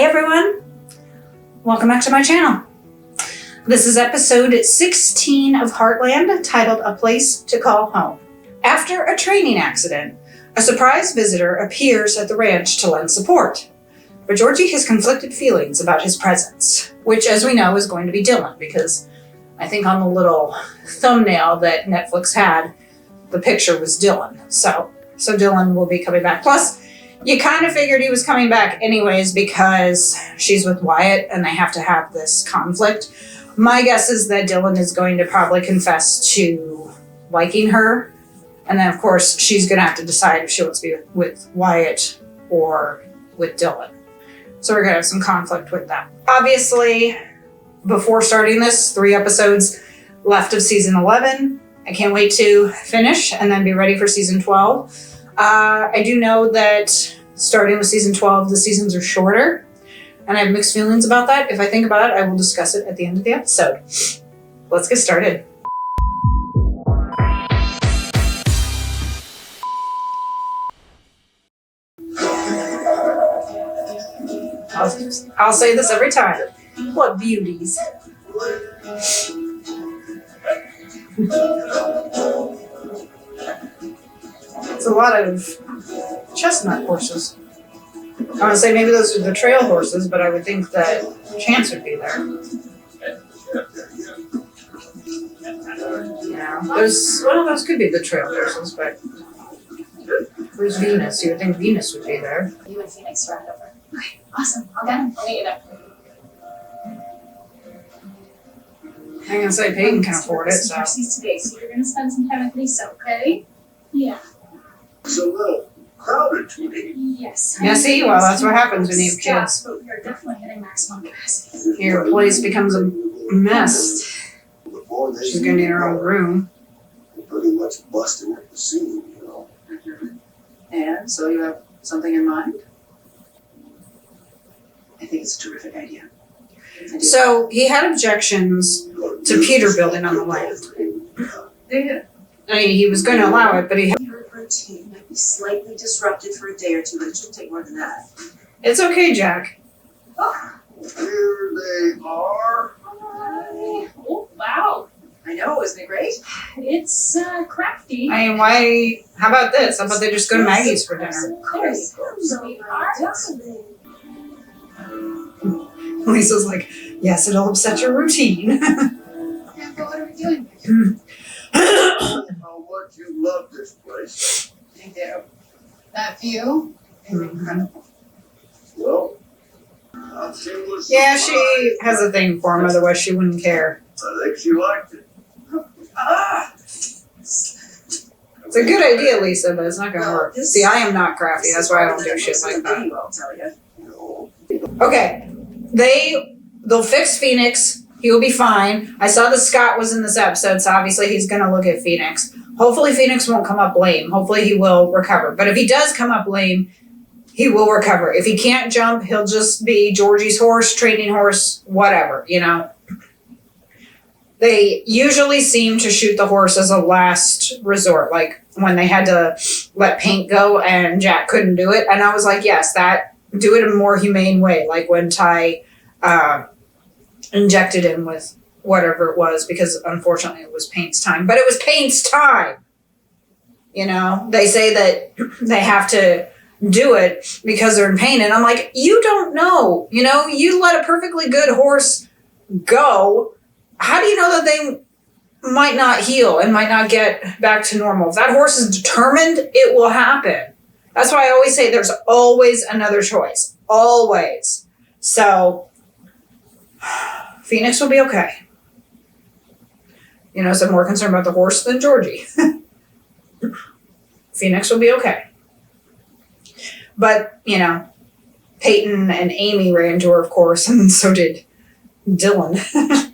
Hey everyone, welcome back to my channel. This is episode 16 of Heartland, titled A Place to Call Home. After a training accident, a surprise visitor appears at the ranch to lend support. But Georgie has conflicted feelings about his presence, which as we know is going to be Dylan, because I think on the little thumbnail that Netflix had, the picture was Dylan. So Dylan will be coming back. Plus, you kind of figured he was coming back anyways because she's with Wyatt and they have to have this conflict. My guess is that Dylan is going to probably confess to liking her. And then, of course, she's going to have to decide if she wants to be with Wyatt or with Dylan. So we're going to have some conflict with that. Obviously, before starting this, 3 episodes left of season 11. I can't wait to finish and then be ready for season 12. I do know that starting with season 12, the seasons are shorter, and I have mixed feelings about that. If I think about it, I will discuss it at the end of the episode. Let's get started. I'll say this every time. What beauties. It's a lot of chestnut horses. I want to say maybe those are the trail horses, but I would think that Chance would be there. Yeah, those could be the trail horses, but where's Venus? You would think Venus would be there. You and Phoenix ride over. Okay, awesome. I'll get him. I'll meet you there. I'm gonna say Peyton can afford it, so. Today, so you're gonna spend some time with Lisa, okay? Yeah. It's a little crowded today. Yes. Yeah, see? Well, that's what happens when you have kids. But we are definitely hitting maximum capacity. Your place becomes a mess. She's gonna need her own room. Pretty much busting at the seam, you know. And so you have something in mind? I think it's a terrific idea. So he had objections to Peter building on the land. Yeah. I mean, he was going to allow it, but Your routine might be slightly disrupted for a day or two, but it shouldn't take more than that. it's okay, Jack. Here they are. Oh, wow. I know, isn't it great? It's crafty. I mean, why? How about this? How about they just go to Maggie's for dinner? There's sweetheart. Lisa's like, yes, it'll upset your routine. Yeah, but what are we doing here? How much you love this place. I do. That view? Incredible. Well, I've seen what's Yeah, she has a thing for him, otherwise she wouldn't care. I think she liked it. It's a good idea, Lisa, but it's not going to work. See, I am not crafty. That's why I don't do shit like that. I'll tell you. No. Okay, they'll fix Phoenix. He will be fine. I saw that Scott was in this episode, so obviously he's going to look at Phoenix. Hopefully Phoenix won't come up lame. Hopefully he will recover. But if he does come up lame, he will recover. If he can't jump, he'll just be Georgie's horse, training horse, whatever, you know. They usually seem to shoot the horse as a last resort, like when they had to let Paint go and Jack couldn't do it. And I was like, yes, do it in a more humane way, like when Ty injected him with whatever it was, because unfortunately it was Paint's time. But it was Paint's time. You know, they say that they have to do it because they're in pain. And I'm like, you don't know. You know, you let a perfectly good horse go. How do you know that they might not heal and might not get back to normal? If that horse is determined, it will happen. That's why I always say there's always another choice. Always. So, Phoenix will be okay. You know, so I'm more concerned about the horse than Georgie. Phoenix will be okay. But, you know, Peyton and Amy ran to her, of course, and so did Dylan.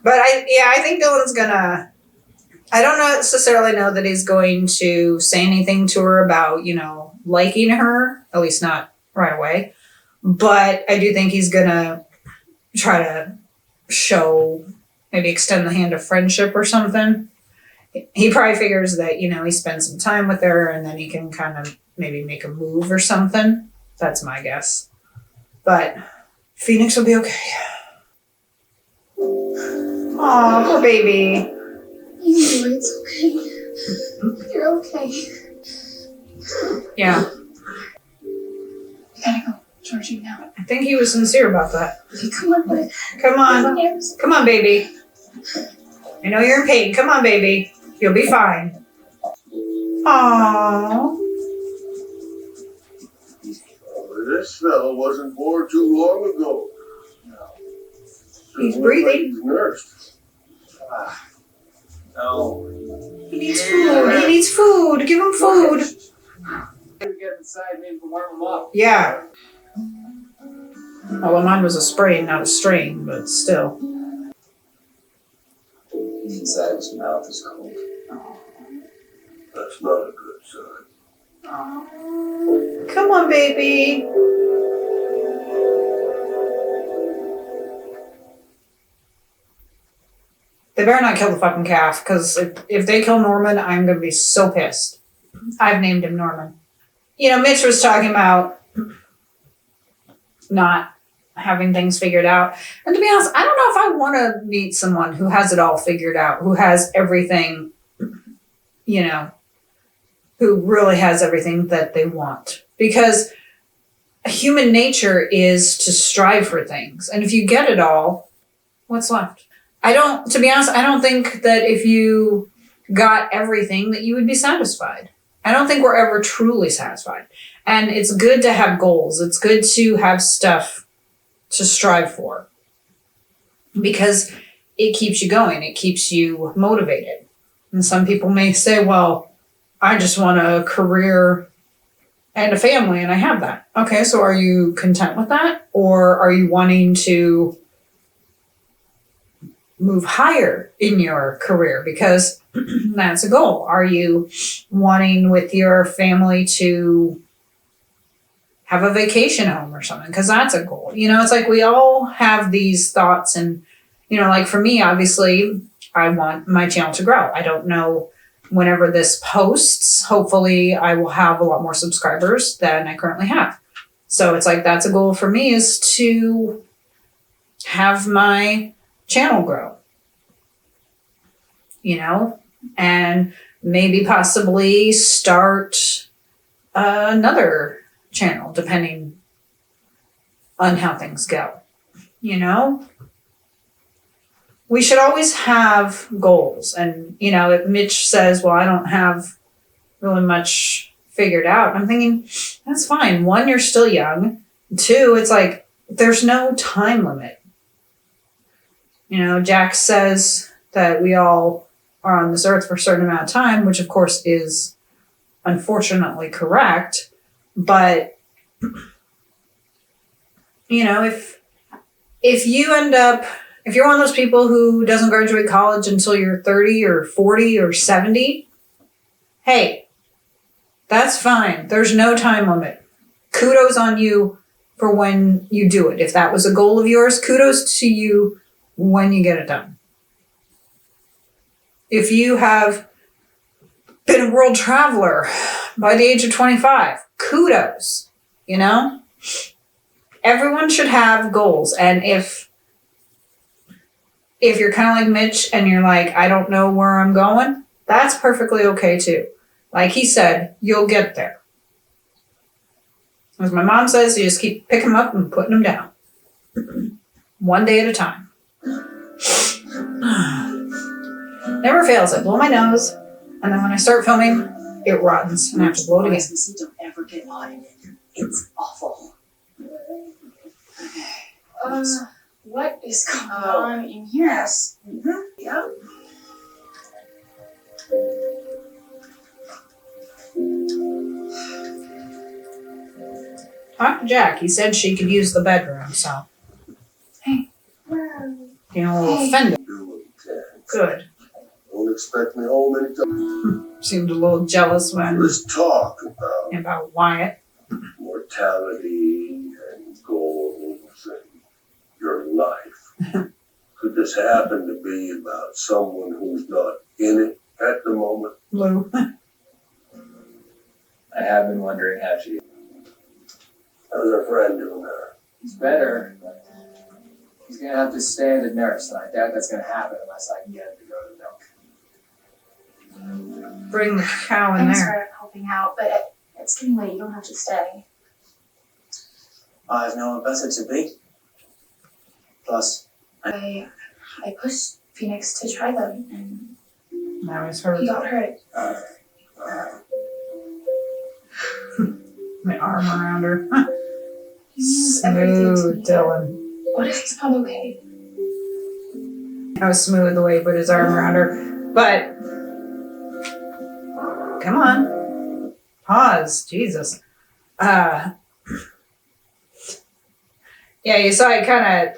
But I think Dylan's gonna, I don't necessarily know that he's going to say anything to her about, you know, liking her, at least not right away. But I do think he's gonna try to show, maybe extend the hand of friendship or something. He probably figures that, you know, he spends some time with her and then he can kind of maybe make a move or something. That's my guess. But Phoenix will be okay. Aw, poor baby. You know it's okay. You're okay. Yeah, We gotta go. Charging now. I think he was sincere about that. Okay, come on, bud. Come on. Yes. Come on, baby. I know you're in pain. Come on, baby. You'll be fine. Aww. This fellow wasn't born too long ago. He's Looks like breathing. he's nursed. No. He needs food. He needs food. Give him food. Get inside me and warm him up. Yeah. Well, mine was a sprain, not a strain, but still. Inside his mouth is cold. That's not a good sign. Aww. Come on, baby. They better not kill the fucking calf, because if they kill Norman, I'm going to be so pissed. I've named him Norman. You know, Mitch was talking about not having things figured out. And to be honest, I don't know if I want to meet someone who has it all figured out, who has everything, you know, who really has everything that they want. Because human nature is to strive for things. And if you get it all, what's left? To be honest, I don't think that if you got everything that you would be satisfied. I don't think we're ever truly satisfied. And it's good to have goals. It's good to have stuff to strive for. Because it keeps you going. It keeps you motivated. And some people may say, well, I just want a career and a family, and I have that. Okay, so are you content with that? Or are you wanting to move higher in your career? Because that's a goal. Are you wanting with your family to have a vacation home or something? Because that's a goal. You know, it's like we all have these thoughts, and, you know, like for me, obviously, I want my channel to grow. I don't know whenever this posts, hopefully I will have a lot more subscribers than I currently have. So it's like, that's a goal for me, is to have my channel grow, you know, and maybe possibly start another channel depending on how things go, you know. We should always have goals. And, you know, if Mitch says, well, I don't have really much figured out, I'm thinking, that's fine. One, you're still young. Two, it's like, there's no time limit. You know, Jack says that we all are on this earth for a certain amount of time, which of course is unfortunately correct. But, you know, if you end up, if you're one of those people who doesn't graduate college until you're 30 or 40 or 70, hey, that's fine. There's no time limit. Kudos on you for when you do it. If that was a goal of yours, kudos to you when you get it done. If you have been a world traveler by the age of 25, kudos, you know? Everyone should have goals. And if you're kind of like Mitch and you're like, I don't know where I'm going, that's perfectly okay too. Like he said, you'll get there. As my mom says, you just keep picking them up and putting them down. One day at a time. Never fails. I blow my nose, and then when I start filming, it rottens, and I have to blow it again. Don't ever get audited. It's awful. What is going on in here? Yes. Mm-hmm. Yeah. Talk to Jack. He said she could use the bedroom, so. Hey. You know, a little offended. Do what you can. Good. Don't expect me home anytime. Seemed a little jealous when Let's talk about Wyatt. mortality and goals and your life. Could this happen to be about someone who's not in it at the moment? Lou. I have been wondering how she. How's our friend doing there? He's better, but he's gonna have to stay in the nurse, and I doubt that's gonna happen unless I can get him to go to milk. Bring the cow in Thanks there. for helping out, but it's getting late. You don't have to stay. I have no one better to be. Plus, I pushed Phoenix to try them, and Now he's hurt. he got hurt. My arm around her. He means everything to Smooth, me. Dylan. What if he's not okay? How smooth the way he put his arm around her. But, come on. Pause. Jesus. Yeah, you saw it kind of,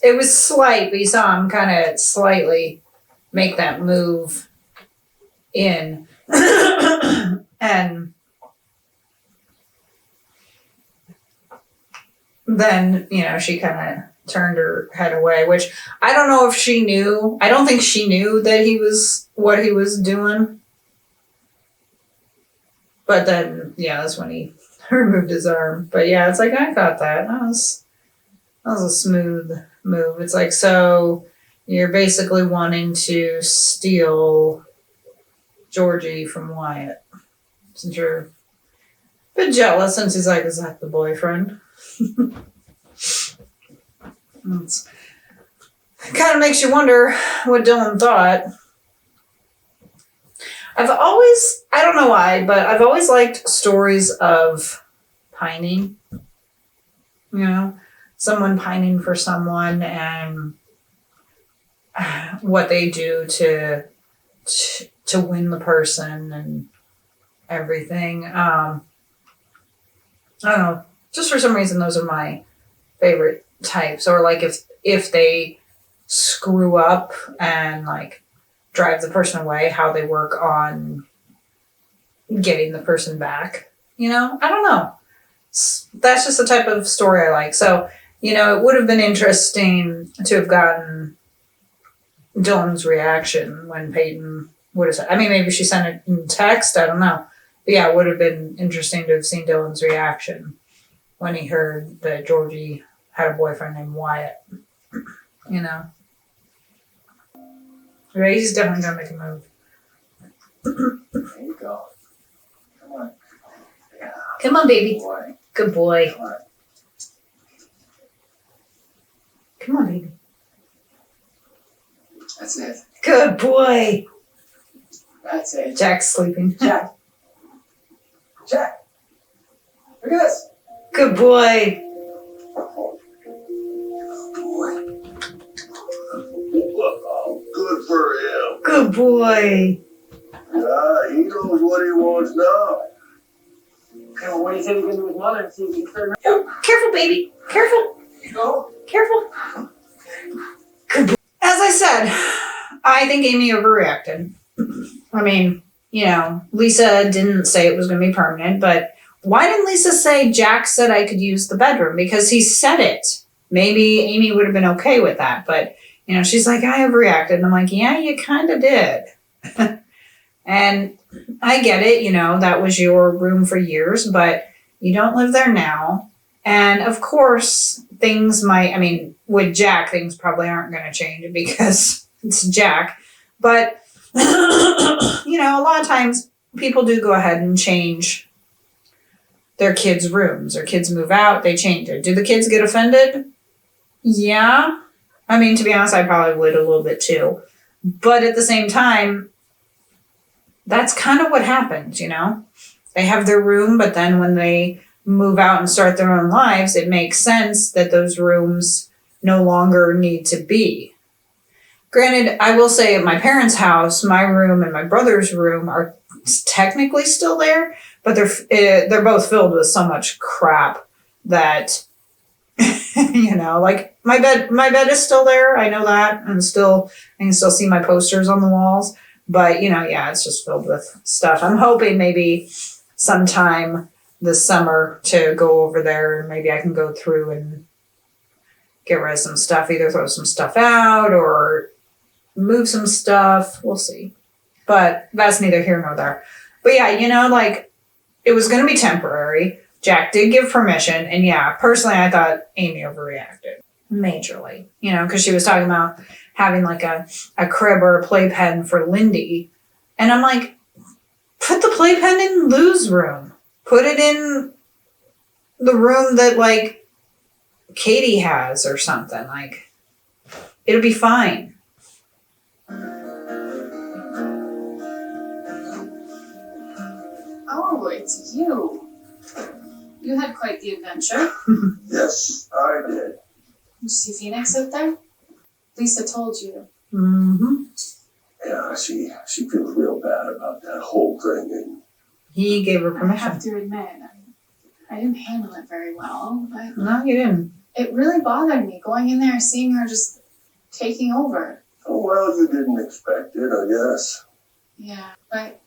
it was slight, but you saw him kind of slightly make that move in. And then, she kind of turned her head away, which I don't know if she knew. I don't think she knew that what he was doing. But then, that's when he removed his arm. But yeah, it's like, I got that. That was a smooth move. It's like, so you're basically wanting to steal Georgie from Wyatt. Since you're a bit jealous, since he's like, is that the boyfriend? It kind of makes you wonder what Dylan thought. I don't know why, but I've always liked stories of pining. Someone pining for someone and what they do to win the person and everything. I don't know. Just for some reason, those are my favorite types. Or like if they screw up and like drive the person away, how they work on getting the person back. I don't know. That's just the type of story I like. So, it would have been interesting to have gotten Dylan's reaction when Peyton would have said, I mean, maybe she sent it in text, I don't know. But yeah, it would have been interesting to have seen Dylan's reaction when he heard that Georgie had a boyfriend named Wyatt. Right, he's definitely gonna make a move. There you go. Come on. Yeah, Come on, baby. boy. Good boy. Come on. Come on, baby. That's it. Good boy. That's it. Jack's sleeping. Jack. Jack. Look at this. Good boy. Well, good for him. Good boy. Yeah, he knows what he wants now. Okay, well, what do you think you can do with mother and see if you can turn her? Careful, baby. Careful. Go. Careful. Good boy. As I said, I think Amy overreacted. I mean, Lisa didn't say it was going to be permanent, but why didn't Lisa say Jack said I could use the bedroom? Because he said it. Maybe Amy would have been okay with that, but she's like, I overreacted. And I'm like, yeah, you kind of did. And I get it, that was your room for years, but you don't live there now. And of course, with Jack, things probably aren't going to change because it's Jack. But, a lot of times people do go ahead and change their kids' rooms. Their kids move out, they change it. Do the kids get offended? Yeah. I mean, to be honest, I probably would a little bit too. But at the same time, that's kind of what happens, They have their room, but then when they move out and start their own lives, it makes sense that those rooms no longer need to be. Granted, I will say at my parents' house, my room and my brother's room are technically still there, but they're both filled with so much crap that like my bed is still there. I know that, and I can still see my posters on the walls. But it's just filled with stuff. I'm hoping maybe sometime this summer to go over there, and maybe I can go through and get rid of some stuff, either throw some stuff out or move some stuff. We'll see. But that's neither here nor there. But yeah, it was going to be temporary. Jack did give permission, and yeah, personally, I thought Amy overreacted majorly. You know, because she was talking about having like a crib or a playpen for Lindy, and I'm like, put the playpen in Lou's room. Put it in the room that like Katie has or something. Like, it'll be fine. Oh, it's you. You had quite the adventure. Yes, I did. Did you see Phoenix out there? Lisa told you. Mm-hmm. Yeah, she feels real bad about that whole thing, and He gave her I permission. have to admit, I didn't handle it very well, but No, you didn't. it really bothered me going in there, seeing her just taking over. oh well, you didn't expect it, I guess. Yeah, but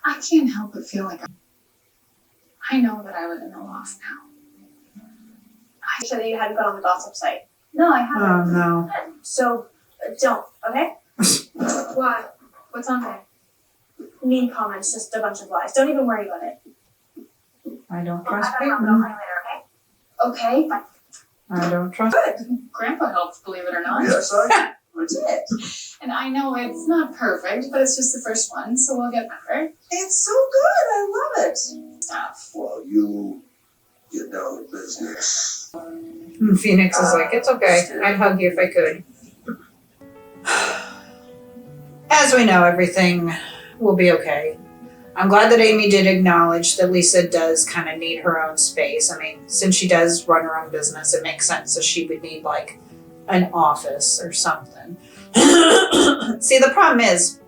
I can't help but feel like I know that I would have no loss now. I said that you hadn't gone on the gossip site. No, I haven't. Oh no. So, don't, okay? Why? What's on there? Mean comments, just a bunch of lies. Don't even worry about it. I don't I trust gotta go. I'll people. call you later, okay? Okay, I don't trust. Grandpa helped, believe it or not. Yes, I did. And I know it's not perfect, but it's just the first one, so we'll get better. It's so good. I love it. Stuff. Well, you get down to business. And Phoenix is like, it's okay. I'd hug you if I could. As we know, everything will be okay. I'm glad that Amy did acknowledge that Lisa does kind of need her own space. I mean, since she does run her own business, it makes sense that she would need like an office or something. See, the problem is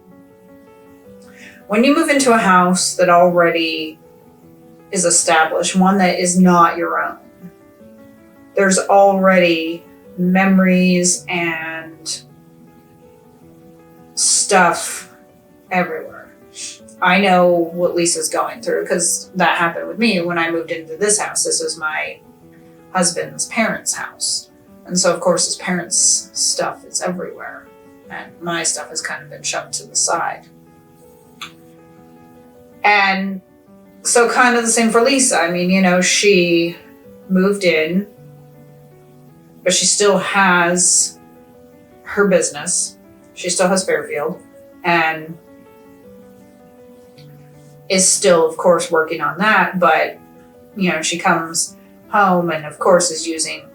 when you move into a house that already is established, one that is not your own, there's already memories and stuff everywhere. I know what Lisa's going through because that happened with me when I moved into this house. This was my husband's parents' house. And so, of course, his parents' stuff is everywhere. And my stuff has kind of been shoved to the side. And so kind of the same for Lisa. I mean, you know, she moved in, but she still has her business. She still has Fairfield and is still, of course, working on that. But, you know, she comes home and, of course, is using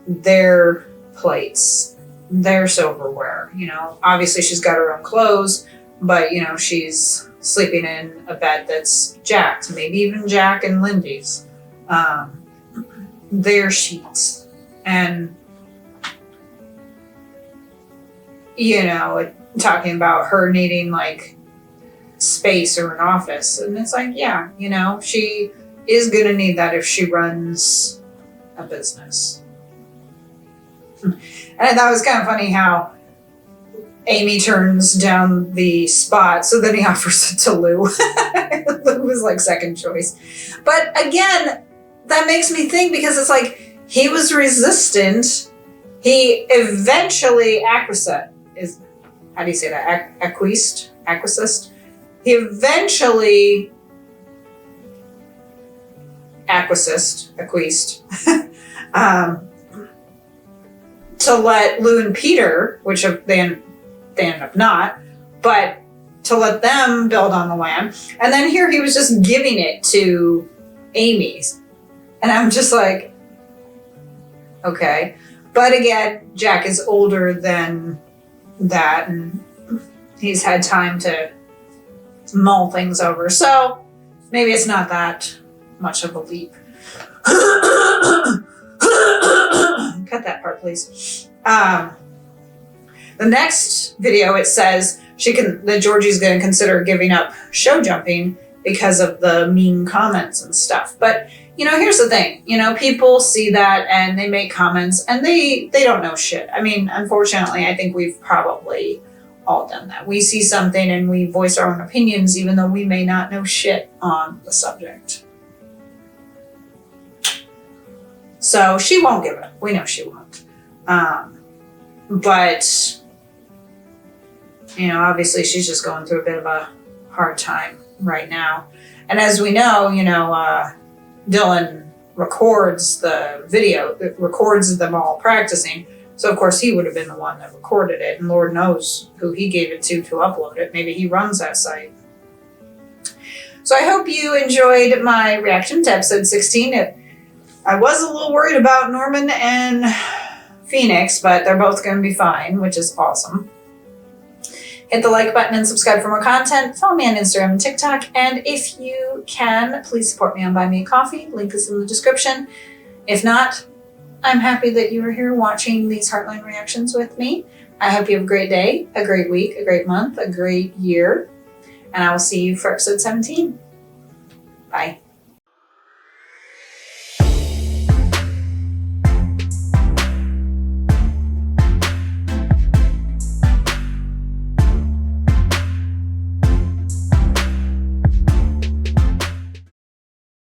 their plates, their silverware. You know, obviously she's got her own clothes, but, you know, she's sleeping in a bed that's Jack's, maybe even Jack and Lindy's, their sheets. And, you know, talking about her needing like space or an office. And it's like, yeah, you know, she is going to need that if she runs a business. And I thought it was kind of funny how Amy turns down the spot, so then he offers it to Lou. Lou was like second choice. But again, that makes me think because it's like he was resistant. He eventually acquiesced. How do you say that? Acquiesced? He eventually acquiesced to let Lou and Peter, which they end up not, but to let them build on the land. And then here he was just giving it to Amy's. And I'm just like, okay. But again, Jack is older than that and he's had time to mull things over. So maybe it's not that much of a leap. Cut that part, please. The next video, it says that Georgie's going to consider giving up show jumping because of the mean comments and stuff. But, you know, here's the thing. You know, people see that and they make comments and they don't know shit. I mean, unfortunately, I think we've probably all done that. We see something and we voice our own opinions even though we may not know shit on the subject. So she won't give it up. We know she won't. But, you know, obviously she's just going through a bit of a hard time right now. And as we know, Dylan records the video, records them all practicing. So of course he would have been the one that recorded it, and Lord knows who he gave it to upload it. Maybe he runs that site. So I hope you enjoyed my reaction to episode 16. I was a little worried about Norman and Phoenix, but they're both going to be fine, which is awesome. Hit the like button and subscribe for more content. Follow me on Instagram and TikTok. And if you can, please support me on Buy Me a Coffee. Link is in the description. If not, I'm happy that you are here watching these Heartland reactions with me. I hope you have a great day, a great week, a great month, a great year. And I will see you for episode 17. Bye.